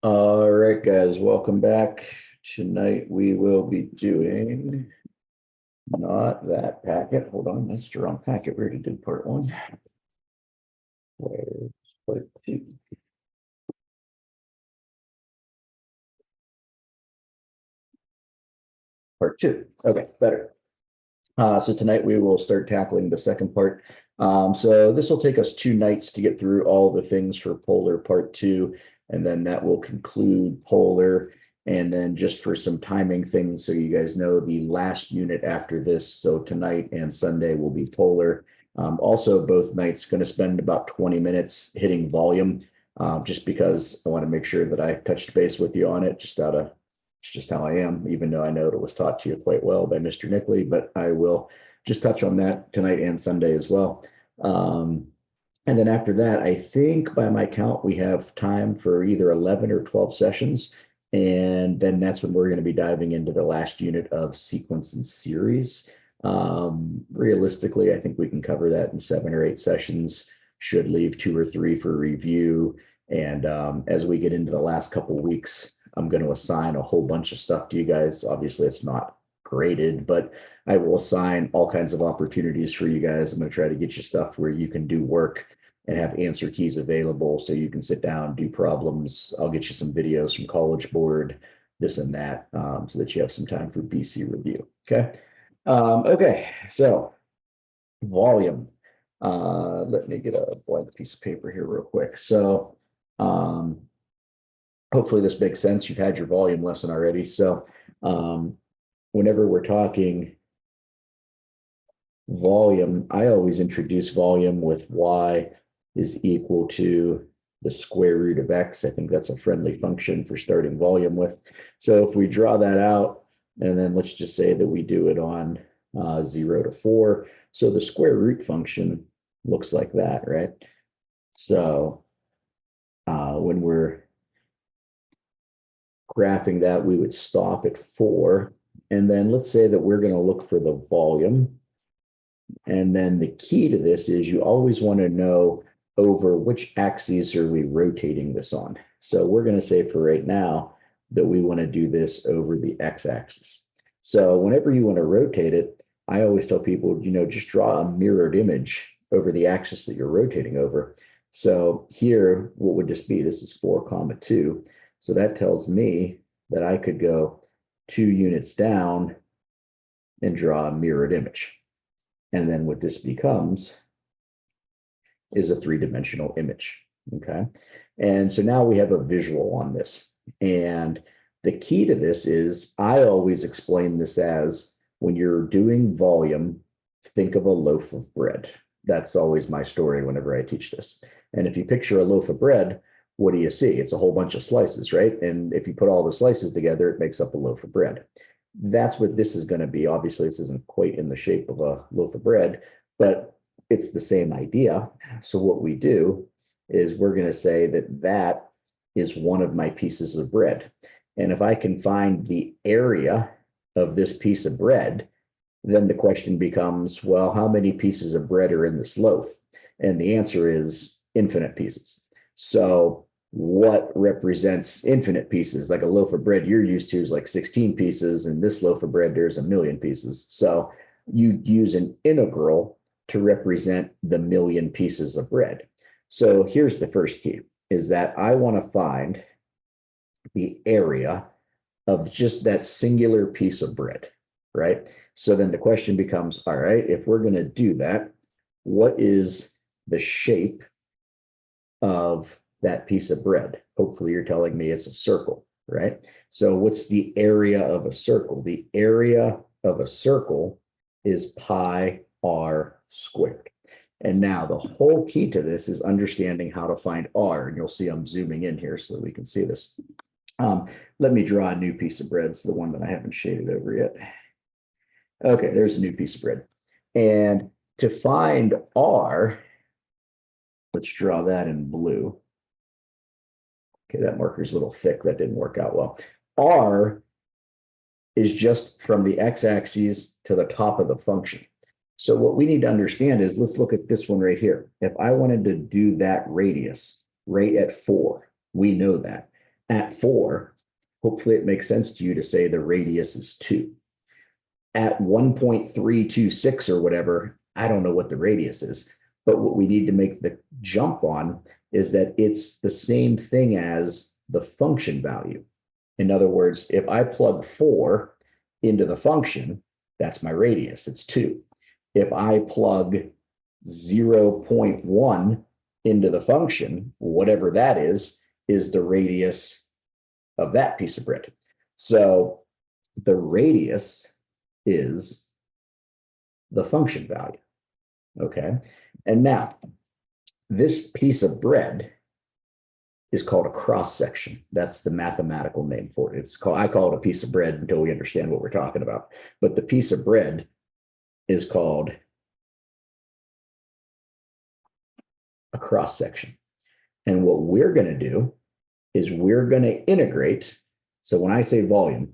All right, guys, welcome back. Tonight we will be doing not that packet. Hold on, that's the wrong packet. We already did part one. Where's part two? Part two. Okay, better. So tonight we will start tackling the second part. So this will take us 2 nights to get through all the things for Polar Part 2, and then that will conclude Polar. And then just for some timing things, so you guys know, the last unit after this, so tonight and Sunday will be Polar. Also, both nights going to spend about 20 minutes hitting volume, just because I want to make sure that I touched base with you on it, it's just how I am, even though I know it was taught to you quite well by Mr. Nickley, but I will just touch on that tonight and Sunday as well. And then after that, I think by my count, we have time for either 11 or 12 sessions. And then that's when we're going to be diving into the last unit of sequence and series. Realistically, I think we can cover that in 7 or 8 sessions, should leave 2 or 3 for review. And as we get into the last couple weeks, I'm going to assign a whole bunch of stuff to you guys. Obviously, it's not graded, but I will assign all kinds of opportunities for you guys. I'm going to try to get you stuff where you can do work and have answer keys available so you can sit down, do problems. I'll get you some videos from College Board, this and that, so that you have some time for BC review. Okay. Okay. So volume. Let me get a blank piece of paper here real quick. So, hopefully this makes sense. You've had your volume lesson already. So whenever we're talking volume, I always introduce volume with y is equal to the square root of x. I think that's a friendly function for starting volume with. So if we draw that out, and then let's just say that we do it on 0 to 4. So the square root function looks like that, right? So when we're graphing that, we would stop at 4. And then let's say that we're going to look for the volume. And then the key to this is you always want to know over which axes are we rotating this on. So we're going to say for right now that we want to do this over the x-axis. So whenever you want to rotate it, I always tell people, just draw a mirrored image over the axis that you're rotating over. So here, what would this be? This is 4, 2. So that tells me that I could go 2 units down and draw a mirrored image. And then what this becomes is a 3-dimensional image. Okay. And so now we have a visual on this. And the key to this is I always explain this as when you're doing volume, think of a loaf of bread. That's always my story whenever I teach this. And if you picture a loaf of bread, what do you see? It's a whole bunch of slices, right? And if you put all the slices together, it makes up a loaf of bread. That's what this is going to be. Obviously, this isn't quite in the shape of a loaf of bread, but it's the same idea. So what we do is we're going to say that that is one of my pieces of bread. And if I can find the area of this piece of bread, then the question becomes, well, how many pieces of bread are in this loaf? And the answer is infinite pieces. So what represents infinite pieces? Like a loaf of bread you're used to is like 16 pieces, and this loaf of bread, there's 1,000,000 pieces. So you use an integral to represent the 1,000,000 pieces of bread. So here's the first key, is that I want to find the area of just that singular piece of bread, right? So then the question becomes, all right, if we're going to do that, what is the shape of that piece of bread? Hopefully you're telling me it's a circle, right? So what's the area of a circle? The area of a circle is pi r squared. And now the whole key to this is understanding how to find r. And you'll see I'm zooming in here so that we can see this. Let me draw a new piece of bread. It's the one that I haven't shaded over yet. Okay, there's a new piece of bread. And to find r, let's draw that in blue. Okay, that marker's a little thick. That didn't work out well. R is just from the x-axis to the top of the function. So what we need to understand is, let's look at this one right here. If I wanted to do that radius right at 4, we know that. At 4, hopefully it makes sense to you to say the radius is 2. At 1.326 or whatever, I don't know what the radius is, but what we need to make the jump on is that it's the same thing as the function value. In other words, if I plug 4 into the function, that's my radius, it's 2. If I plug 0.1 into the function, whatever that is the radius of that piece of bread. So the radius is the function value. Okay. And now this piece of bread is called a cross section. That's the mathematical name for it. I call it a piece of bread until we understand what we're talking about. But the piece of bread is called a cross section. And what we're going to do is we're going to integrate. So when I say volume,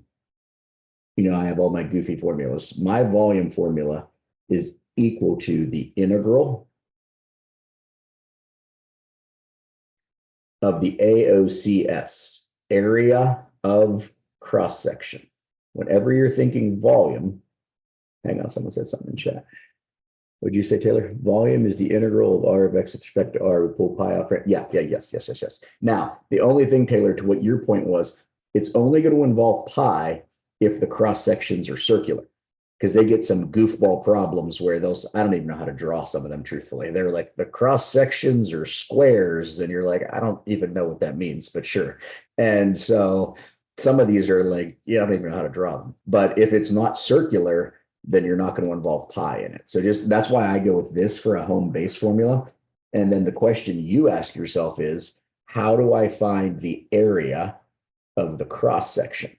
I have all my goofy formulas. My volume formula is equal to the integral of the AOCS, area of cross section. Whenever you're thinking volume, hang on, someone said something in chat. What'd you say, Taylor? Volume is the integral of R of X with respect to R. We pull pi off. Yes. Now, the only thing, Taylor, to what your point was, it's only going to involve pi if the cross sections are circular, because they get some goofball problems where those, I don't even know how to draw some of them, truthfully. They're like the cross sections are squares, and you're like, I don't even know what that means, but sure. And so some of these are like, I don't even know how to draw them. But if it's not circular, then you're not going to involve pi in it. So that's why I go with this for a home base formula. And then the question you ask yourself is, how do I find the area of the cross section?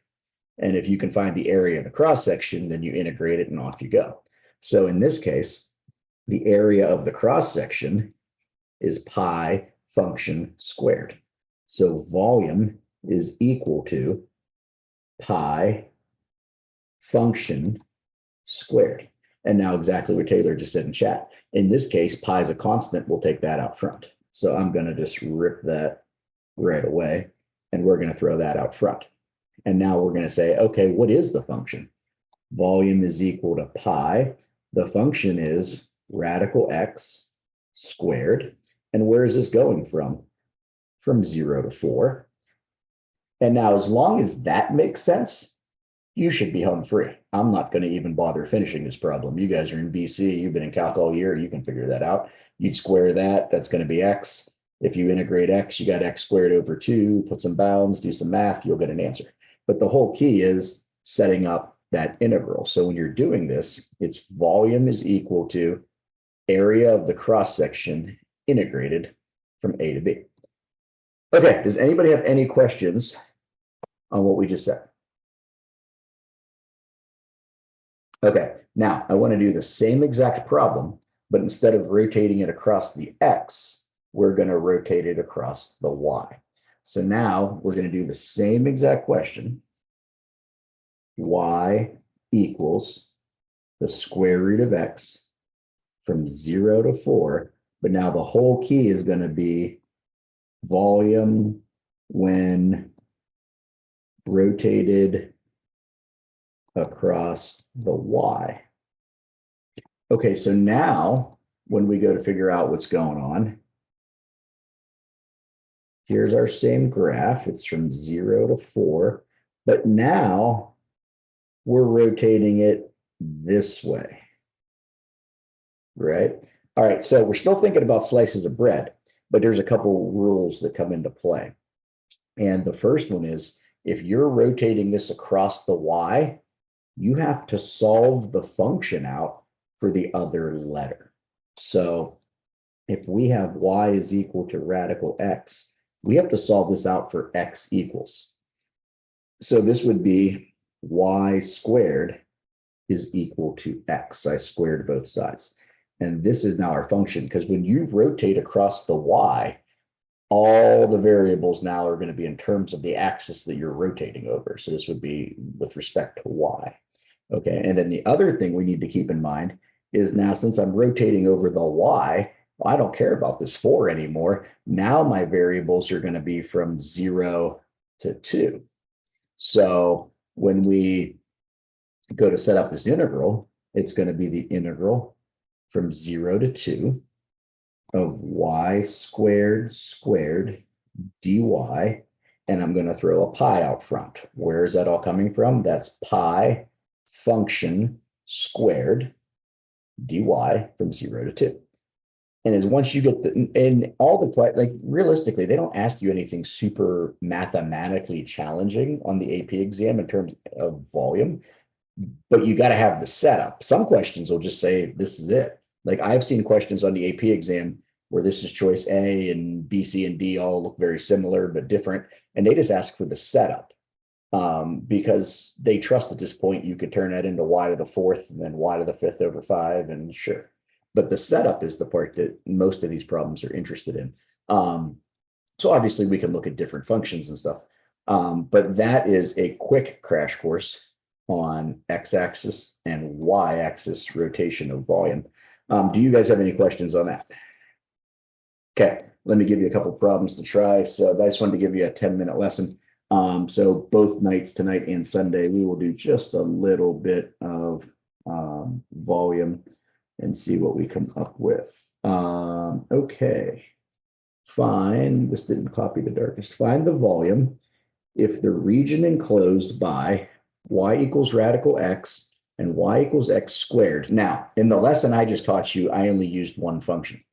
And if you can find the area of the cross section, then you integrate it and off you go. So in this case, the area of the cross section is pi function squared. So volume is equal to pi function squared. And now exactly what Taylor just said in chat. In this case, pi is a constant. We'll take that out front. So I'm going to just rip that right away, and we're going to throw that out front. And now we're going to say, okay, what is the function? Volume is equal to pi. The function is radical x squared. And where is this going from? From 0 to 4. And now, as long as that makes sense, you should be home free. I'm not going to even bother finishing this problem. You guys are in BC. You've been in calc all year. You can figure that out. You square that. That's going to be x. If you integrate x, you got x squared over 2. Put some bounds, do some math, you'll get an answer. But the whole key is setting up that integral. So when you're doing this, its volume is equal to area of the cross section integrated from A to B. Okay, does anybody have any questions on what we just said? Okay, now I want to do the same exact problem, but instead of rotating it across the X, we're going to rotate it across the Y. So now we're going to do the same exact question. Y equals the square root of X from 0 to 4. But now the whole key is going to be volume when rotated across the Y. Okay, so now when we go to figure out what's going on, here's our same graph. It's from 0 to 4, but now we're rotating it this way, right? All right, so we're still thinking about slices of bread, but there's a couple rules that come into play. And the first one is, if you're rotating this across the Y, you have to solve the function out for the other letter. So if we have Y is equal to radical X, we have to solve this out for X equals. So this would be Y squared is equal to X. I squared both sides. And this is now our function, because when you rotate across the Y, all the variables now are going to be in terms of the axis that you're rotating over. So this would be with respect to Y. Okay, and then the other thing we need to keep in mind is, now since I'm rotating over the Y, I don't care about this 4 anymore. Now my variables are going to be from 0 to 2. So when we go to set up this integral, it's going to be the integral from 0 to 2 of y squared dy, and I'm going to throw a pi out front. Where is that all coming from? That's pi function squared dy from 0 to 2. And as once you get and all the, like realistically, they don't ask you anything super mathematically challenging on the AP exam in terms of volume, but you got to have the setup. Some questions will just say, this is it. Like I've seen questions on the AP exam where this is choice A and B, C, and D all look very similar, but different. And they just ask for the setup because they trust at this point, you could turn that into y to the 4th and then y to the 5th over 5 and sure. But the setup is the part that most of these problems are interested in. So obviously we can look at different functions and stuff. But that is a quick crash course on x-axis and y-axis rotation of volume. Do you guys have any questions on that? Okay, let me give you a couple problems to try. So I just wanted to give you a 10-minute lesson. So both nights, tonight and Sunday, we will do just a little bit of volume and see what we come up with. Okay, fine. This didn't copy the darkest. Find the volume if the region enclosed by y equals radical x and y equals x squared. Now, in the lesson I just taught you, I only used one function.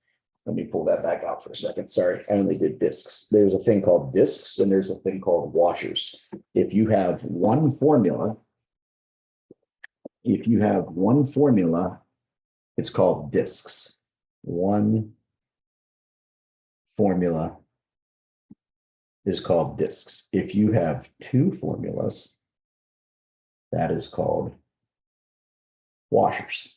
Let me pull that back out for a second. Sorry, I only did disks. There's a thing called disks and there's a thing called washers. If you have one formula, it's called disks. One formula is called disks. If you have two formulas, that is called washers.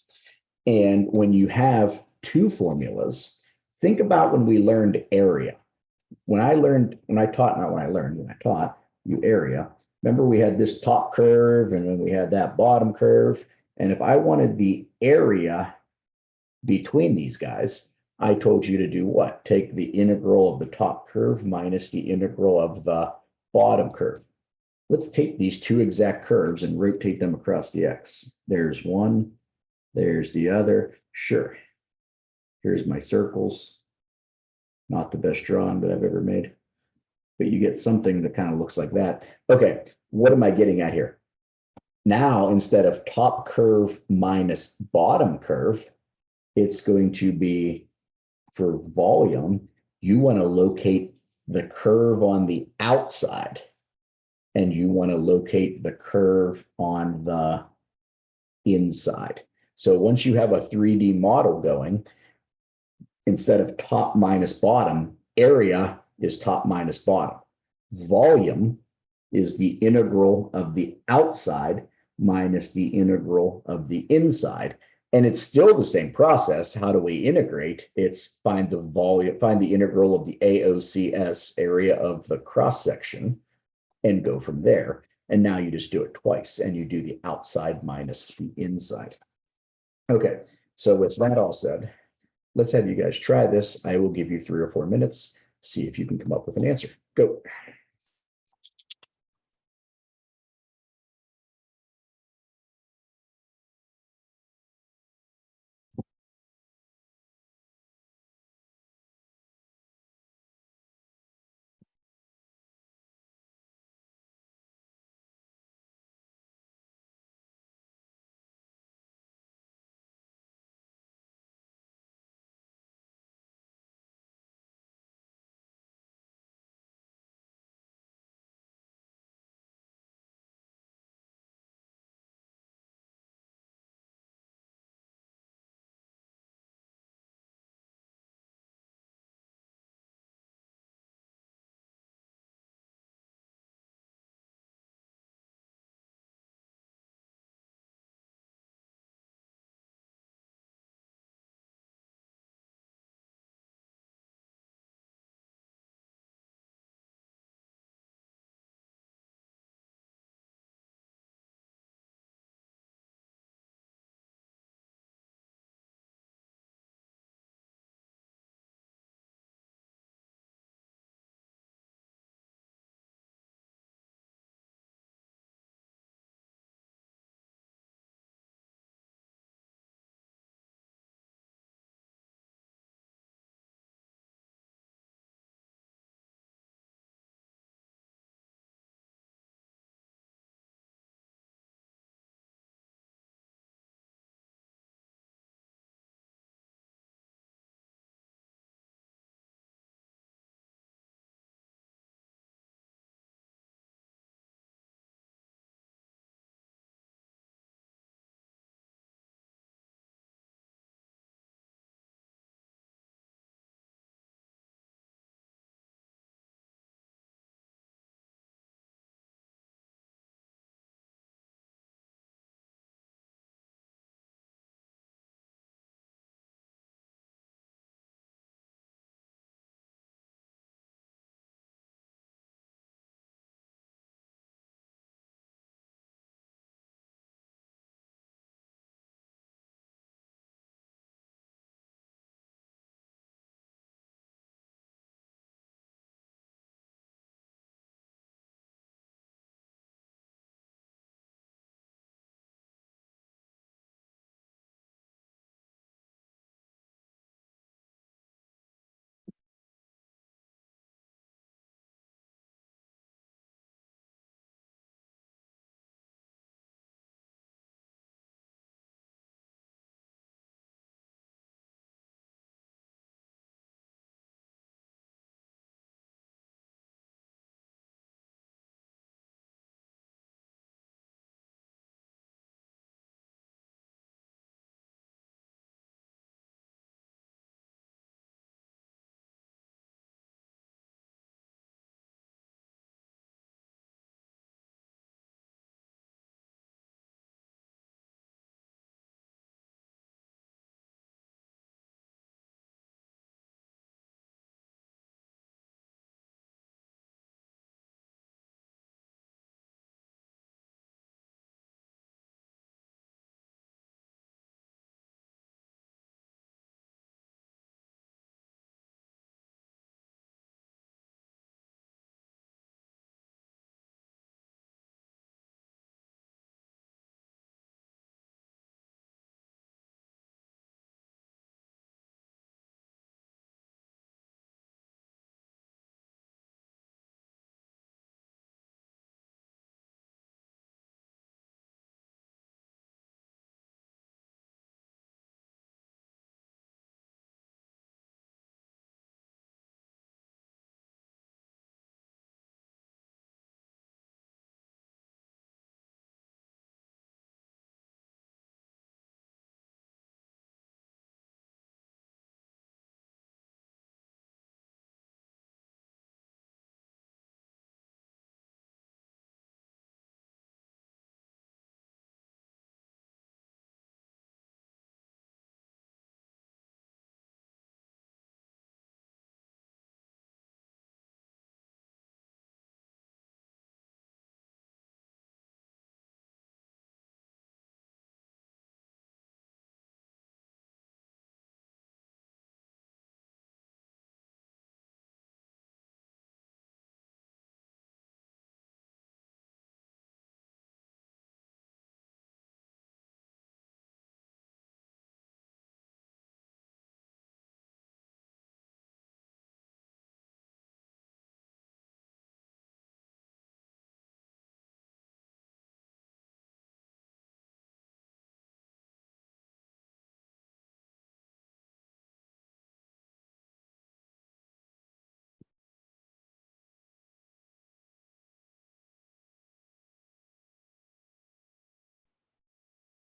And when you have two formulas, think about when we learned area. When I taught you area, remember we had this top curve and then we had that bottom curve. And if I wanted the area between these guys, I told you to do what? Take the integral of the top curve minus the integral of the bottom curve. Let's take these two exact curves and rotate them across the x. There's one, there's the other. Sure. Here's my circles. Not the best drawing that I've ever made, but you get something that kind of looks like that. Okay, what am I getting at here? Now, instead of top curve minus bottom curve, it's going to be for volume, you want to locate the curve on the outside and you want to locate the curve on the inside. So once you have a 3D model going, instead of top minus bottom, area is top minus bottom. Volume is the integral of the outside minus the integral of the inside. And it's still the same process. How do we integrate? It's find the volume, find the integral of the AOCS, area of the cross section, and go from there. And now you just do it twice and you do the outside minus the inside. Okay, so with that all said, let's have you guys try this. I will give you 3 or 4 minutes, see if you can come up with an answer. Go.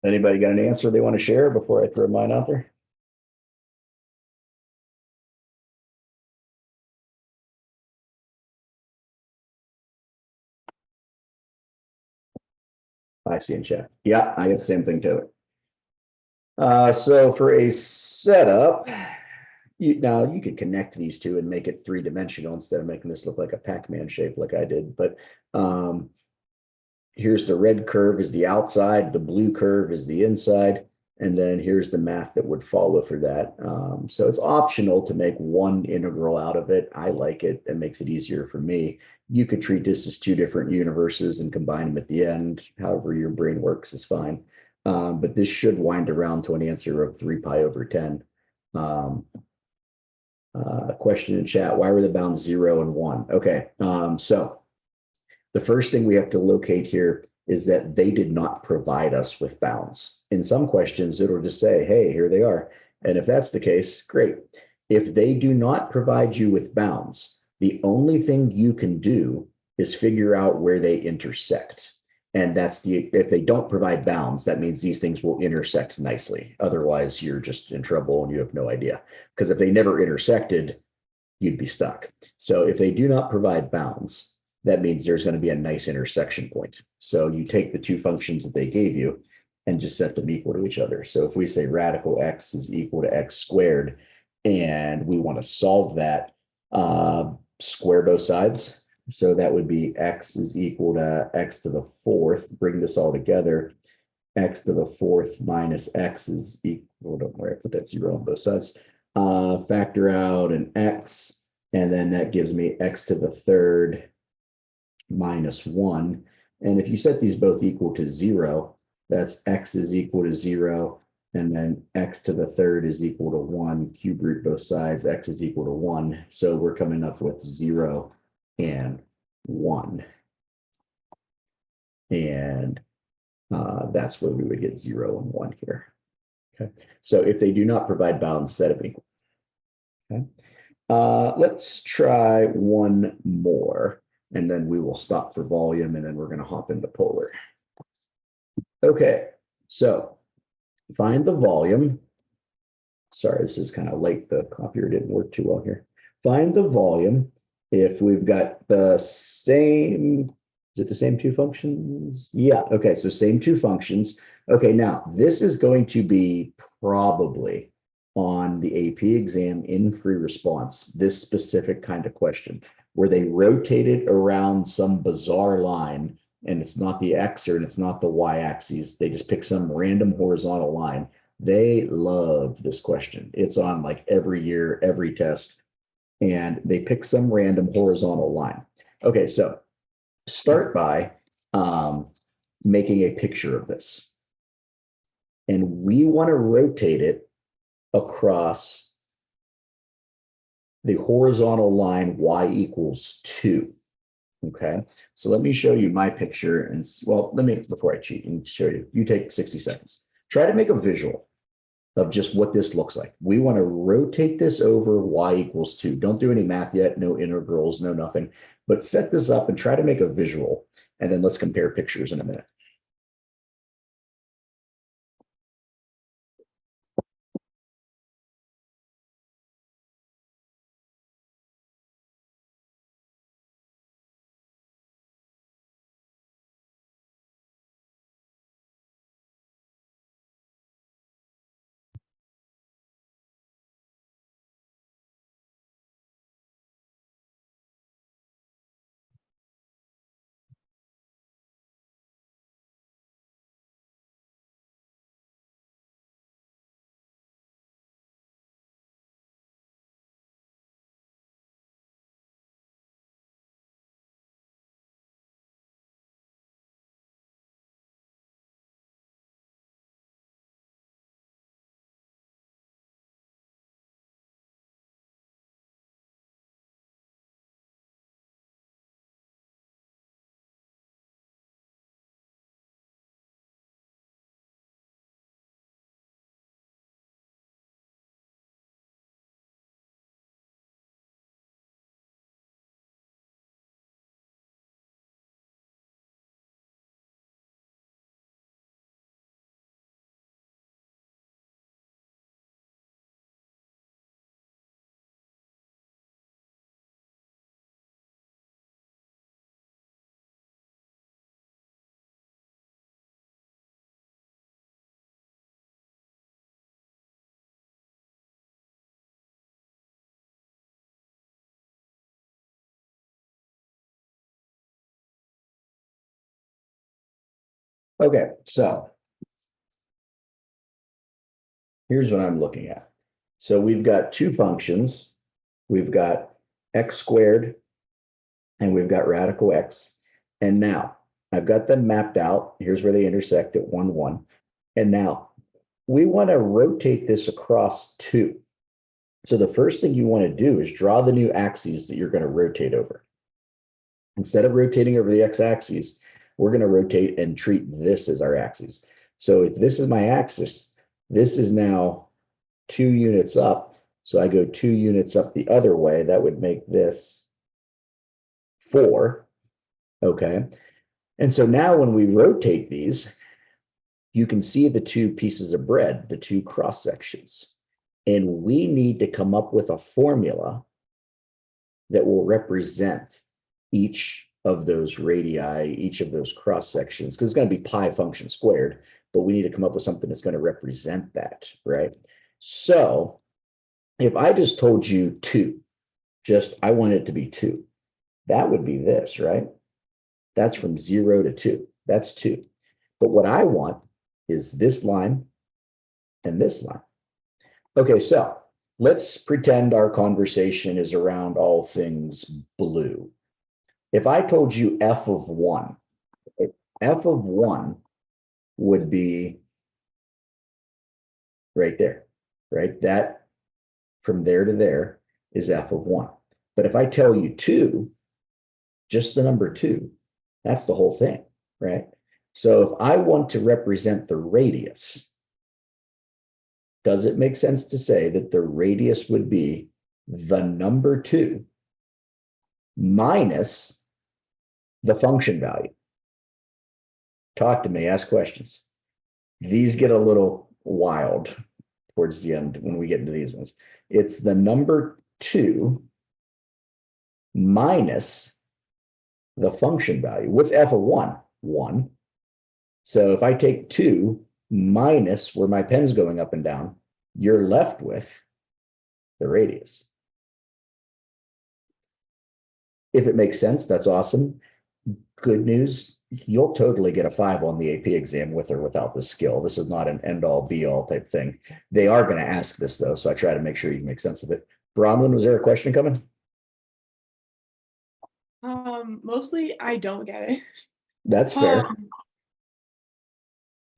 Anybody got an answer they want to share before I throw mine out there? I see in chat. Yeah, I got the same thing to it. So for a setup, now you could connect these two and make it three-dimensional instead of making this look like a Pac-Man shape like I did. But here's the red curve is the outside, the blue curve is the inside, and then here's the math that would follow for that. So it's optional to make one integral out of it. I like it. It makes it easier for me. You could treat this as two different universes and combine them at the end. However your brain works is fine. But this should wind around to an answer of 3 pi over 10. Um, Question in chat, why were the bounds 0 and 1? Okay, so the first thing we have to locate here is that they did not provide us with bounds. In some questions, it'll just say, hey, here they are. And if that's the case, great. If they do not provide you with bounds, the only thing you can do is figure out where they intersect. And that's if they don't provide bounds, that means these things will intersect nicely. Otherwise, you're just in trouble and you have no idea. Because if they never intersected, you'd be stuck. So if they do not provide bounds, that means there's going to be a nice intersection point. So you take the two functions that they gave you and just set them equal to each other. So if we say radical x is equal to x squared, and we want to solve that, square both sides. So that would be x is equal to x to the fourth. Bring this all together. X to the fourth minus x is equal to, where I put that 0 on both sides. Factor out an x, and then that gives me x to the third minus 1. And if you set these both equal to 0, that's x is equal to 0, and then x to the third is equal to 1. Cube root both sides, x is equal to 1. So we're coming up with 0 and 1. And that's where we would get 0 and 1 here. Okay. So if they do not provide bounds, set them equal. Okay. Let's try one more, and then we will stop for volume, and then we're going to hop into polar. Okay, so find the volume. Sorry, this is kind of late. The copier didn't work too well here. Find the volume if we've got the same, is it the same two functions? Yeah, okay, so same two functions. Okay, now this is going to be probably on the AP exam in free response, this specific kind of question, where they rotate it around some bizarre line, and it's not the X or it's not the Y axis. They just pick some random horizontal line. They love this question. It's on like every year, every test, and they pick some random horizontal line. Okay, so start by making a picture of this. And we want to rotate it across the horizontal line y equals 2. Okay, so let me show you my picture. And well, let me, before I cheat and show you, you take 60 seconds. Try to make a visual of just what this looks like. We want to rotate this over y equals 2. Don't do any math yet, no integrals, no nothing, but set this up and try to make a visual. And then let's compare pictures in a minute. Okay, so here's what I'm looking at. So we've got two functions. We've got x squared and we've got radical x. And now I've got them mapped out. Here's where they intersect at 1, 1. And now we want to rotate this across 2. So the first thing you want to do is draw the new axes that you're going to rotate over. Instead of rotating over the x-axis, we're going to rotate and treat this as our axis. So if this is my axis, this is now 2 units up. So I go 2 units up the other way. That would make this 4. Okay. And so now when we rotate these, you can see the two pieces of bread, the two cross sections. And we need to come up with a formula that will represent each of those radii, each of those cross sections, because it's going to be pi function squared, but we need to come up with something that's going to represent that, right? So if I just told you 2, just I want it to be 2, that would be this, right? That's from 0 to 2. That's 2. But what I want is this line and this line. Okay, so let's pretend our conversation is around all things blue. If I told you f of 1, f of 1 would be right there, right? That from there to there is f of 1. But if I tell you 2, just the number 2, that's the whole thing, right? So if I want to represent the radius, does it make sense to say that the radius would be the number 2 minus the function value? Talk to me, ask questions. These get a little wild towards the end when we get into these ones. It's the number 2 minus the function value. What's f of 1? 1. So if I take 2 minus where my pen's going up and down, you're left with the radius. If it makes sense, that's awesome. Good news, you'll totally get a 5 on the AP exam with or without this skill. This is not an end-all be-all type thing. They are going to ask this though, so I try to make sure you can make sense of it. Bronwyn, was there a question coming? Mostly I don't get it. That's fair.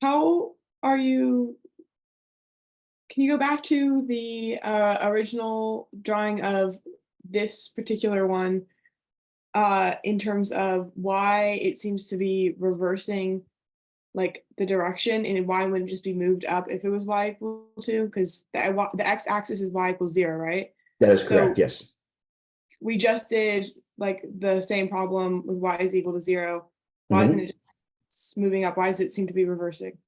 How are you? Can you go back to the original drawing of this particular one in terms of why it seems to be reversing like the direction, and why wouldn't it just be moved up if it was y equal 2? Because the x-axis is y equals 0, right? That is correct, So yes. we just did like the same problem with y is equal to 0. Why isn't Mhm. it just moving up? Why does it seem to be reversing?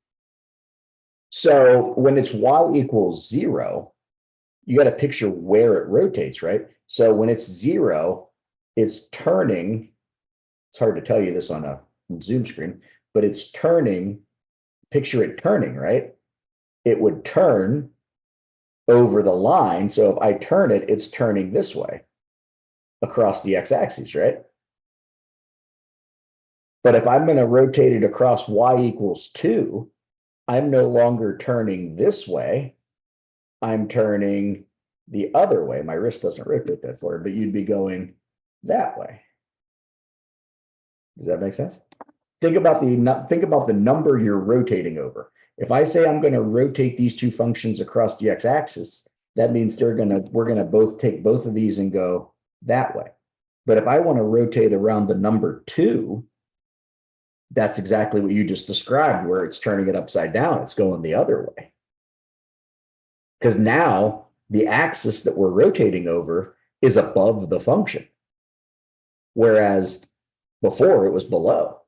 So when it's y equals 0, you got to picture where it rotates, right? So when it's 0, it's turning. It's hard to tell you this on a Zoom screen, but it's turning. Picture it turning, right? It would turn over the line. So if I turn it, it's turning this way across the x-axis, right? But if I'm going to rotate it across y equals 2, I'm no longer turning this way. I'm turning the other way. My wrist doesn't rotate that far, but you'd be going that way. Does that make sense? Think about the number you're rotating over. If I say I'm going to rotate these two functions across the x-axis, that means we're going to both take both of these and go that way. But if I want to rotate around the number 2, that's exactly what you just described, where it's turning it upside down. It's going the other way. Because now the axis that we're rotating over is above the function, whereas before it was below.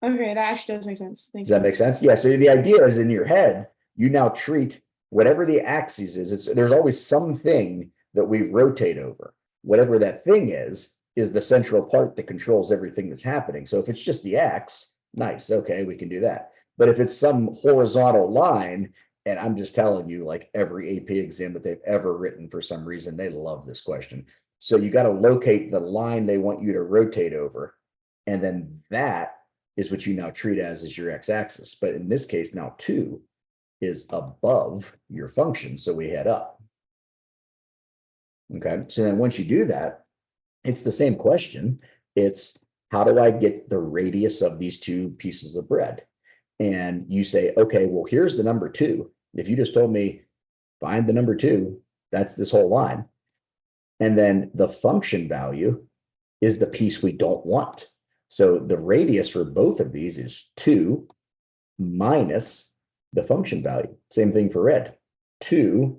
Okay, that actually does make sense. Thank Does that you. make sense? Yeah. So the idea is in your head, you now treat whatever the axis is. There's always something that we rotate over. Whatever that thing is the central part that controls everything that's happening. So if it's just the x, nice. Okay, we can do that. But if it's some horizontal line, and I'm just telling you, like every AP exam that they've ever written, for some reason, they love this question. So you got to locate the line they want you to rotate over. And then that is what you now treat as your x-axis. But in this case, now 2 is above your function, so we head up. Okay, so then once you do that, it's the same question. It's how do I get the radius of these two pieces of bread? And you say, okay, well, here's the number 2. If you just told me, find the number 2, that's this whole line. And then the function value is the piece we don't want. So the radius for both of these is 2 minus the function value. Same thing for red, 2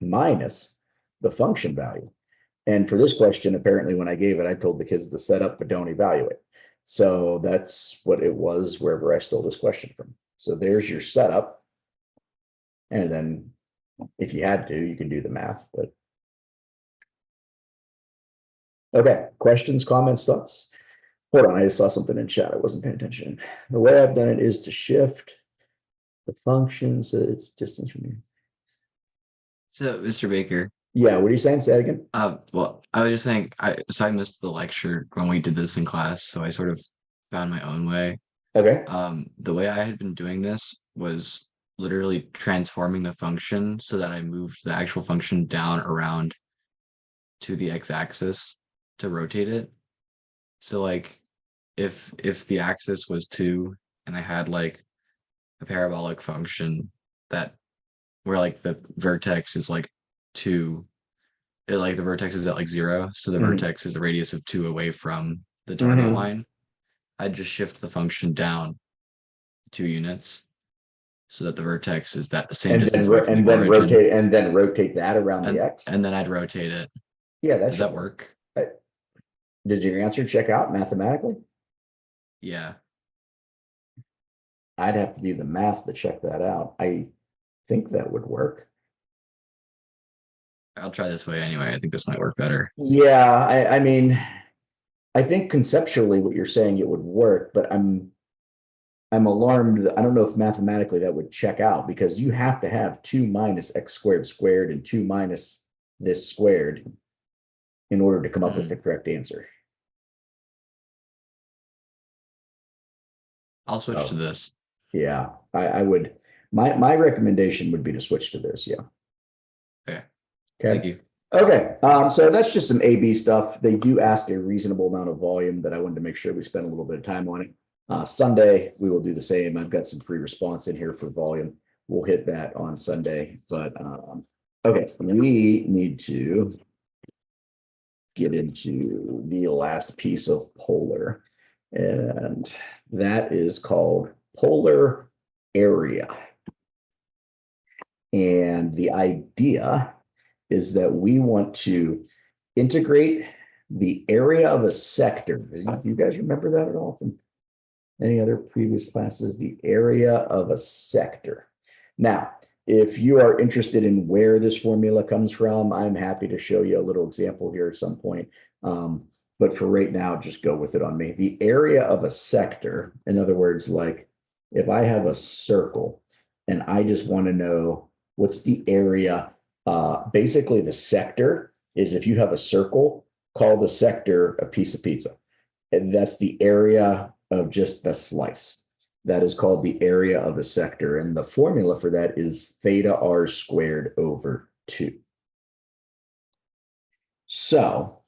minus the function value. And for this question, apparently when I gave it, I told the kids to set up, but don't evaluate. So that's what it was wherever I stole this question from. So there's your setup. And then if you had to, you can do the math, but. Okay, questions, comments, thoughts? Hold on, I just saw something in chat. I wasn't paying attention. The way I've done it is to shift the function so it's distance from you. So, Mr. Baker, Yeah, what are you saying? Say it again. well, I was just saying, I missed the lecture when we did this in class, so I sort of found my own way. Okay. The way I had been doing this was literally transforming the function so that I moved the actual function down around to the x-axis to rotate it. So like if the axis was 2 and I had like a parabolic function that where like the vertex is like 2, like the vertex is at like 0, so the vertex is the radius of 2 away from the target line. I'd just shift the function down 2 units so that the vertex is that the same distance away from the origin. And then rotate that around the x. And then I'd rotate it. Yeah, Does that work? Did your answer check out mathematically? Yeah. I'd have to do the math to check that out. I think that would work. I'll try this way anyway. I think this might work better. Yeah, I mean, I think conceptually what you're saying it would work, but I'm alarmed. I don't know if mathematically that would check out because you have to have 2 minus x squared squared and 2 minus this squared in order to come up with the correct answer. I'll switch to this. Yeah, I would. My recommendation would be to switch to this. Yeah. Okay. Okay. Thank you. Okay. So that's just some A/B stuff. They do ask a reasonable amount of volume that I wanted to make sure we spend a little bit of time on it. Sunday, we will do the same. I've got some free response in here for volume. We'll hit that on Sunday, but okay, we need to get into the last piece of polar, and that is called polar area. And the idea is that we want to integrate the area of a sector. Do you guys remember that at all from any other previous classes? The area of a sector. Now, if you are interested in where this formula comes from, I'm happy to show you a little example here at some point. But for right now, just go with it on me. The area of a sector, in other words, like if I have a circle and I just want to know what's the area, basically the sector is if you have a circle, call the sector a piece of pizza. And that's the area of just the slice. That is called the area of a sector. And the formula for that is theta r squared over 2. So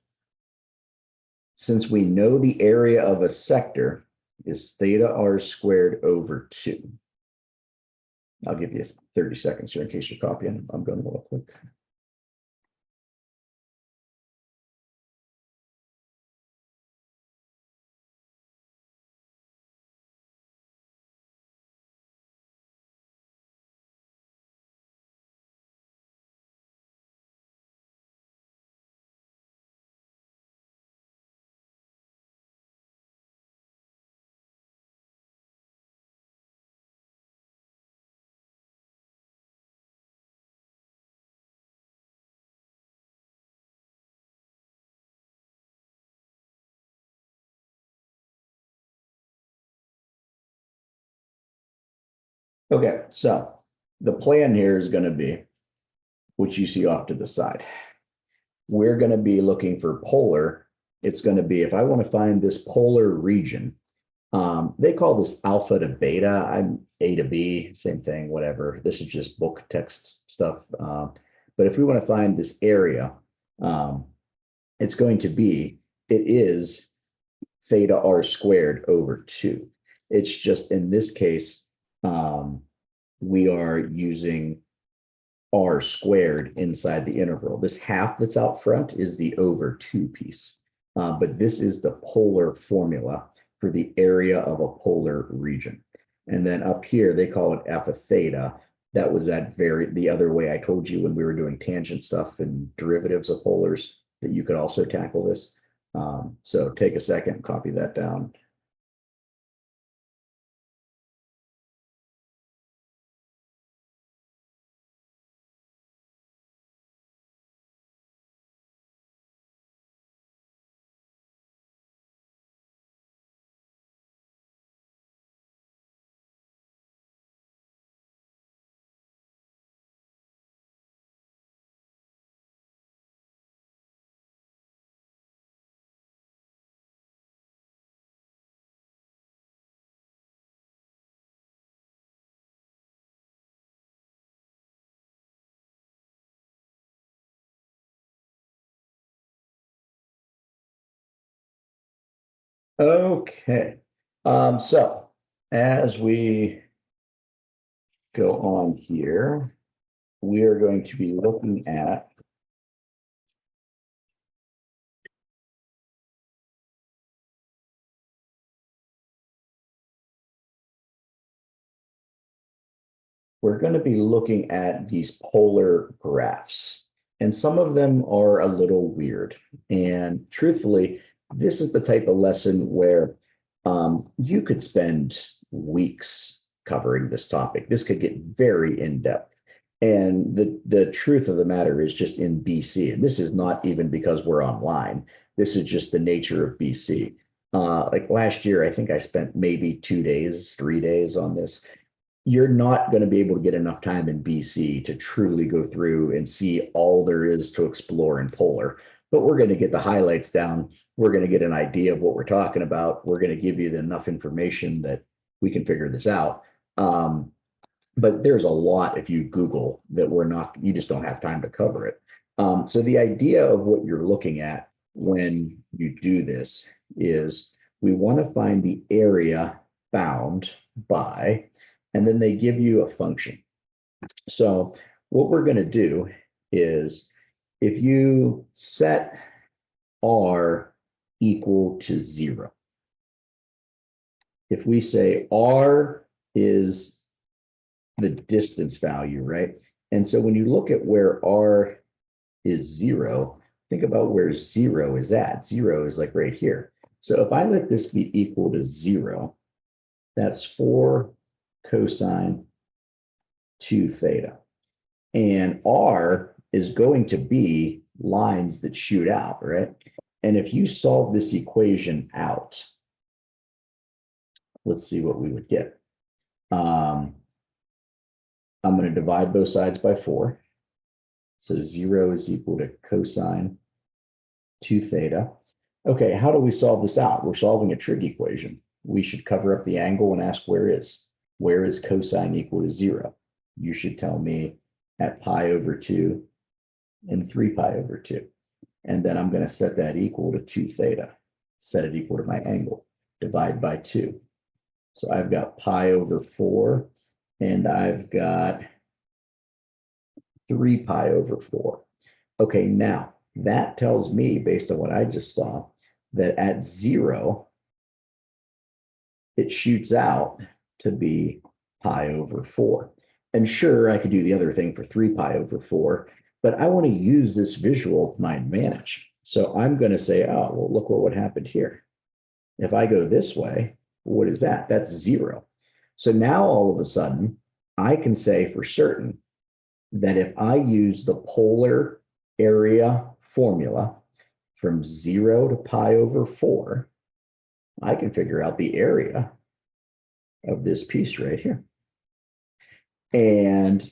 since we know the area of a sector is theta r squared over 2, I'll give you 30 seconds here in case you're copying. I'm going a little quick. Okay, so the plan here is going to be, which you see off to the side. We're going to be looking for polar it's going to be, if I want to find this polar region, they call this alpha to beta. I'm A to B, same thing, whatever. This is just book text stuff. But if we want to find this area, it's going to be, it is theta r squared over 2. It's just in this case, we are using r squared inside the integral. This half that's out front is the over 2 piece. But this is the polar formula for the area of a polar region. And then up here, they call it f of theta. That was the other way I told you when we were doing tangent stuff and derivatives of polars, that you could also tackle this. So take a second, copy that down. Okay. So as we go on here, we are going to be looking at these polar graphs. And some of them are a little weird. And truthfully, this is the type of lesson where you could spend weeks covering this topic. This could get very in-depth. And the truth of the matter is just in BC, and this is not even because we're online. This is just the nature of BC. Like last year, I think I spent maybe 2 days, 3 days on this. You're not going to be able to get enough time in BC to truly go through and see all there is to explore in polar. But we're going to get the highlights down. We're going to get an idea of what we're talking about. We're going to give you enough information that we can figure this out. But there's a lot if you Google that you just don't have time to cover it. So the idea of what you're looking at when you do this is we want to find the area bound by, and then they give you a function. So what we're going to do is if you set r equal to 0, if we say r is the distance value, right? And so when you look at where r is 0, think about where 0 is at. 0 is like right here. So if I let this be equal to 0, that's 4 cosine 2 theta. And r is going to be lines that shoot out, right? And if you solve this equation out, let's see what we would get. I'm going to divide both sides by 4. So 0 is equal to cosine 2 theta. Okay, how do we solve this out? We're solving a trig equation. We should cover up the angle and ask where is cosine equal to 0? You should tell me at pi over 2 and 3 pi over 2. And then I'm going to set that equal to 2 theta. Set it equal to my angle. Divide by 2. So I've got pi over 4, and I've got 3 pi over 4. Okay, now that tells me, based on what I just saw, that at 0, it shoots out to be pi over 4. And sure, I could do the other thing for 3 pi over 4, but I want to use this visual to my advantage. So I'm going to say, oh, well, look what happened here. If I go this way, what is that? That's 0. So now all of a sudden, I can say for certain that if I use the polar area formula from 0 to pi over 4, I can figure out the area of this piece right here. And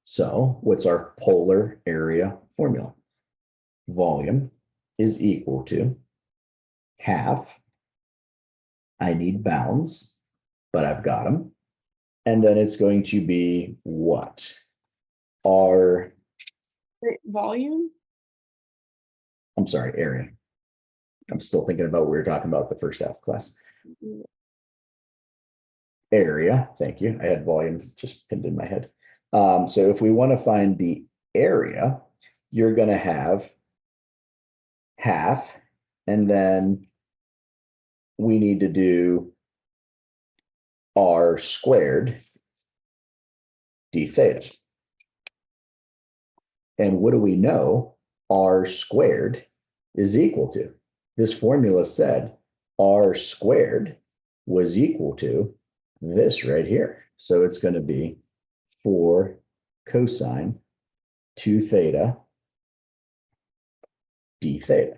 so what's our polar area formula? Volume is equal to half. I need bounds, but I've got them. And then it's going to be what? R, Volume? I'm sorry, area. I'm still thinking about what we were talking about the first half of class. Area, thank you. I had volume just pinned in my head. So if we want to find the area, you're going to have half, and then we need to do r squared d theta. And what do we know r squared is equal to? This formula said r squared was equal to this right here. So it's going to be 4 cosine 2 theta d theta.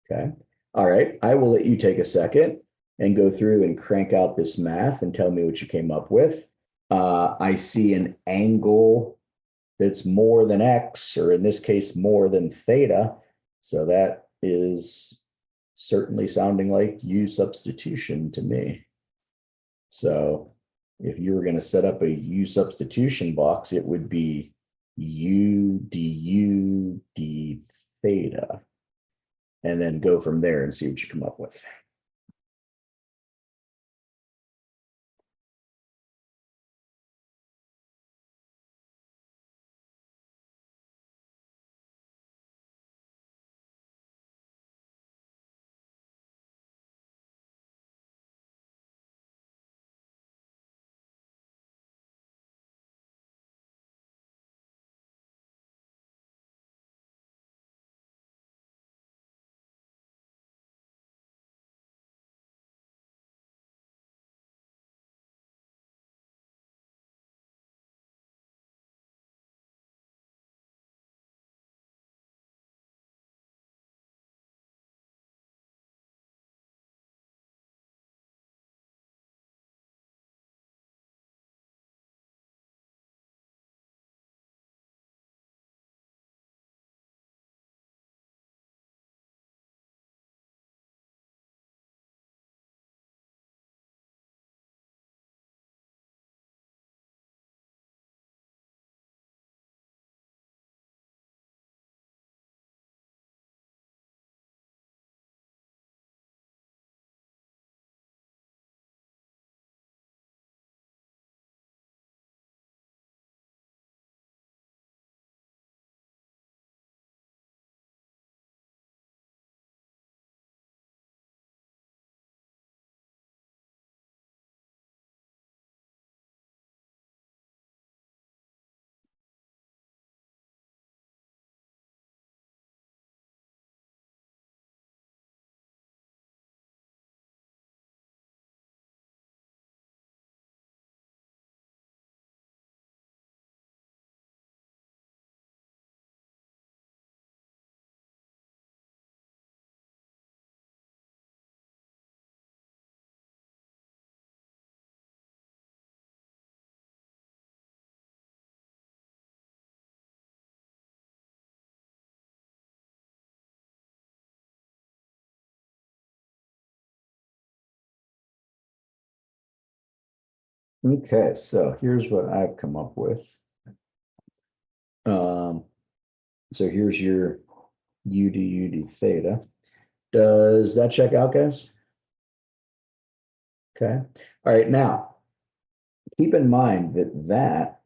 Okay. All right. I will let you take a second and go through and crank out this math and tell me what you came up with. I see an angle that's more than x, or in this case, more than theta. So that is certainly sounding like U substitution to me. So if you were going to set up a U substitution box, it would be U du d theta, and then go from there and see what you come up with. Okay, so here's what I've come up with. So here's your U du d theta. Does that check out, guys? Okay. All right, now keep in mind that that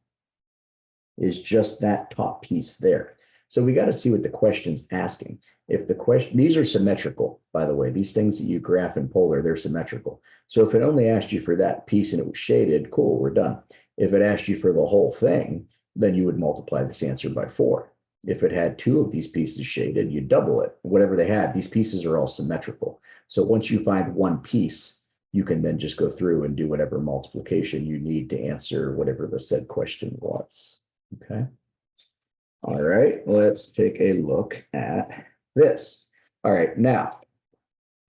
is just that top piece there. So we got to see what the question's asking. If the question, these are symmetrical, by the way, these things that you graph in polar, they're symmetrical. So if it only asked you for that piece and it was shaded, cool, we're done. If it asked you for the whole thing, then you would multiply this answer by 4. If it had 2 of these pieces shaded, you double it. Whatever they had, these pieces are all symmetrical. So once you find one piece, you can then just go through and do whatever multiplication you need to answer whatever the said question was. Okay. All right, let's take a look at this. All right, now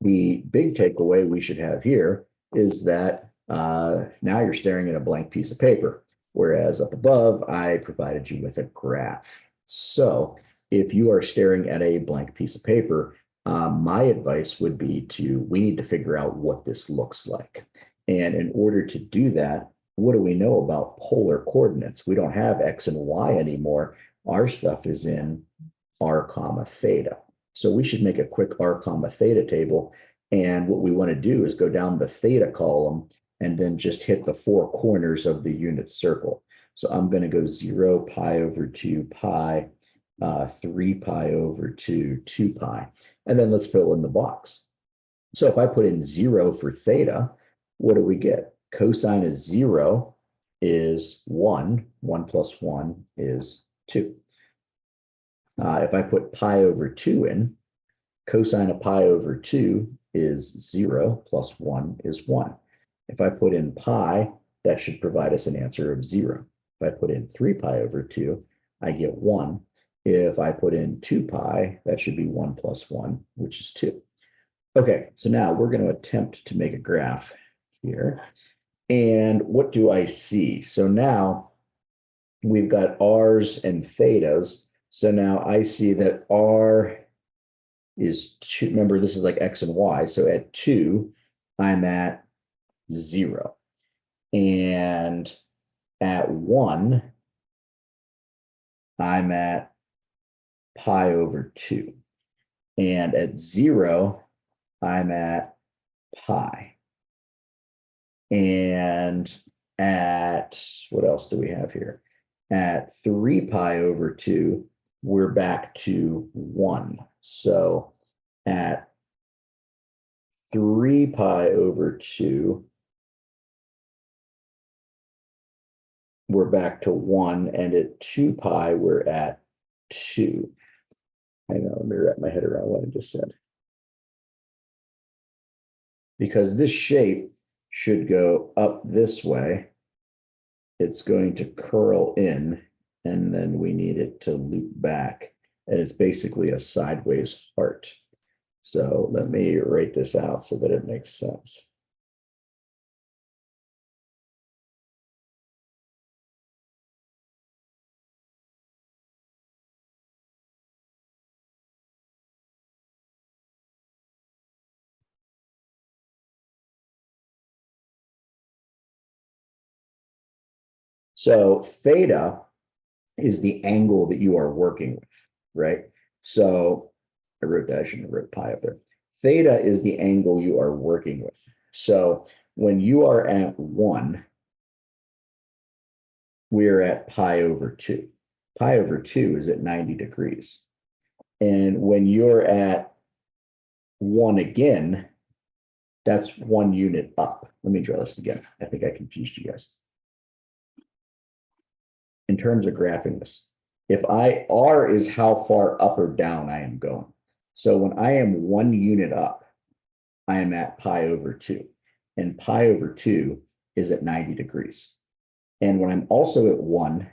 the big takeaway we should have here is that now you're staring at a blank piece of paper. Whereas up above, I provided you with a graph. So if you are staring at a blank piece of paper, my advice would be we need to figure out what this looks like. And in order to do that, what do we know about polar coordinates? We don't have X and Y anymore. Our stuff is in r comma theta. So we should make a quick r comma theta table. And what we want to do is go down the theta column and then just hit the four corners of the unit circle. So I'm going to go 0 pi over 2 pi, 3 pi over 2, 2 pi. And then let's fill in the box. So if I put in 0 for theta, what do we get? Cosine of 0 is 1. 1 plus 1 is 2. If I put pi over 2 in, cosine of pi over 2 is 0 plus 1 is 1. If I put in pi, that should provide us an answer of 0. If I put in 3 pi over 2, I get 1. If I put in 2 pi, that should be 1 plus 1, which is 2. Okay, so now we're going to attempt to make a graph here. And what do I see? So now we've got r's and thetas. So now I see that r is 2. Remember, this is like x and y. So at 2, I'm at 0. And at 1, I'm at pi over 2. And at 0, I'm at pi. And at, what else do we have here? At 3 pi over 2, we're back to 1. So at 3 pi over 2, we're back to 1. And at 2 pi, we're at 2. Hang on, let me wrap my head around what I just said. Because this shape should go up this way. It's going to curl in, and then we need it to loop back. And it's basically a sideways heart. So let me write this out so that it makes sense. So theta is the angle that you are working with, right? So I shouldn't have wrote pi up there. Theta is the angle you are working with. So when you are at 1, we're at pi over 2. Pi over 2 is at 90 degrees. And when you're at 1 again, that's 1 unit up. Let me draw this again. I think I confused you guys. In terms of graphing this, if R is how far up or down I am going. So when I am 1 unit up, I am at pi over 2. And pi over 2 is at 90 degrees. And when I'm also at 1,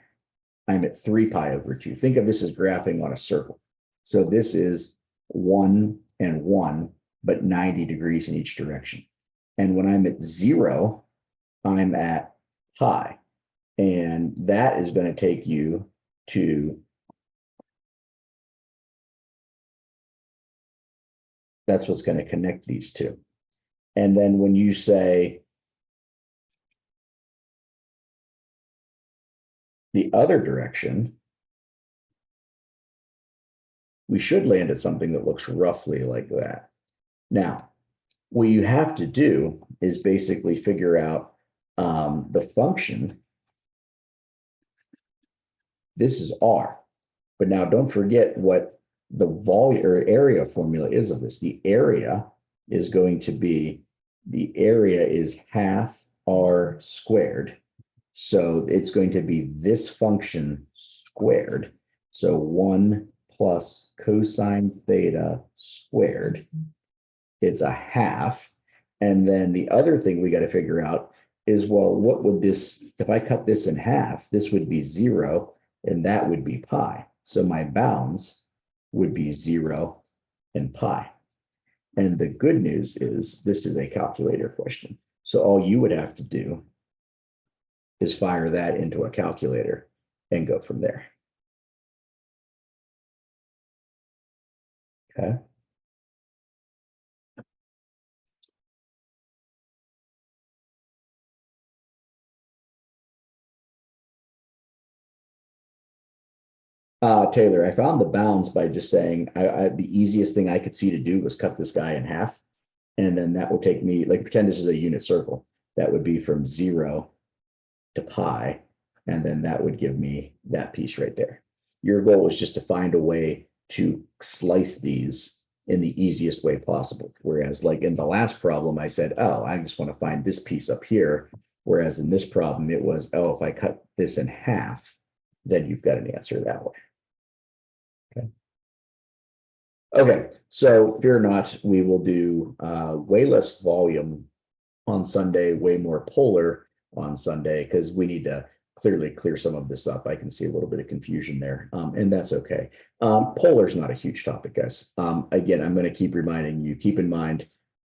I'm at 3 pi over 2. Think of this as graphing on a circle. So this is 1 and 1, but 90 degrees in each direction. And when I'm at 0, I'm at pi. And that is going to take you to, that's what's going to connect these two. And then when you say the other direction, we should land at something that looks roughly like that. Now, what you have to do is basically figure out the function. This is R. But now don't forget what the volume or area formula is of this. The area is going to be, the area is half R squared. So it's going to be this function squared. So 1 plus cosine theta squared. It's a half. And then the other thing we got to figure out is, well, what would this, if I cut this in half, this would be 0, and that would be pi. So my bounds would be 0 and pi. And the good news is this is a calculator question. So all you would have to do is fire that into a calculator and go from there. Okay. Taylor, I found the bounds by just saying the easiest thing I could see to do was cut this guy in half. And then that will take me, like, pretend this is a unit circle. That would be from 0 to pi. And then that would give me that piece right there. Your goal is just to find a way to slice these in the easiest way possible. Whereas, like in the last problem, I said, oh, I just want to find this piece up here. Whereas in this problem, it was, oh, if I cut this in half, then you've got an answer that way. Okay, so fear not, we will do way less volume on Sunday, way more polar on Sunday, because we need to clearly clear some of this up. I can see a little bit of confusion there, and that's okay. Polar is not a huge topic, guys. Again, I'm going to keep reminding you, keep in mind,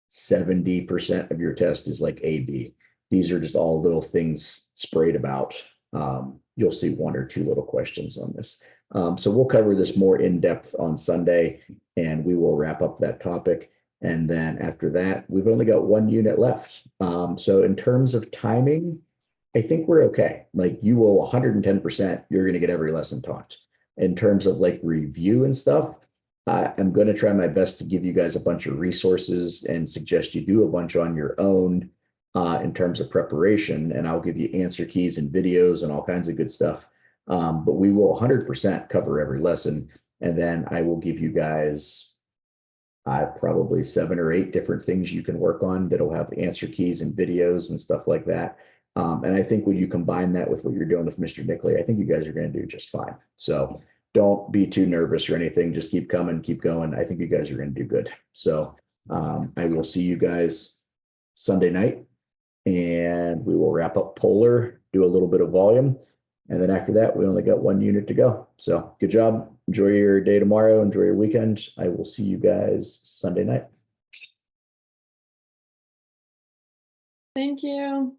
70% of your test is like A/B. These are just all little things sprayed about. You'll see 1 or 2 little questions on this. So we'll cover this more in depth on Sunday, and we will wrap up that topic. And then after that, we've only got 1 unit left. So in terms of timing, I think we're okay. Like, you will 110%, you're going to get every lesson taught. In terms of like review and stuff, I'm going to try my best to give you guys a bunch of resources and suggest you do a bunch on your own in terms of preparation. And I'll give you answer keys and videos and all kinds of good stuff. But we will 100% cover every lesson. And then I will give you guys probably 7 or 8 different things you can work on that'll have answer keys and videos and stuff like that. And I think when you combine that with what you're doing with Mr. Nickley, I think you guys are going to do just fine. So don't be too nervous or anything. Just keep coming, keep going. I think you guys are going to do good. So I will see you guys Sunday night, and we will wrap up Polar, do a little bit of volume. And then after that, we only got 1 unit to go. So good job. Enjoy your day tomorrow. Enjoy your weekend. I will see you guys Sunday night. Thank you.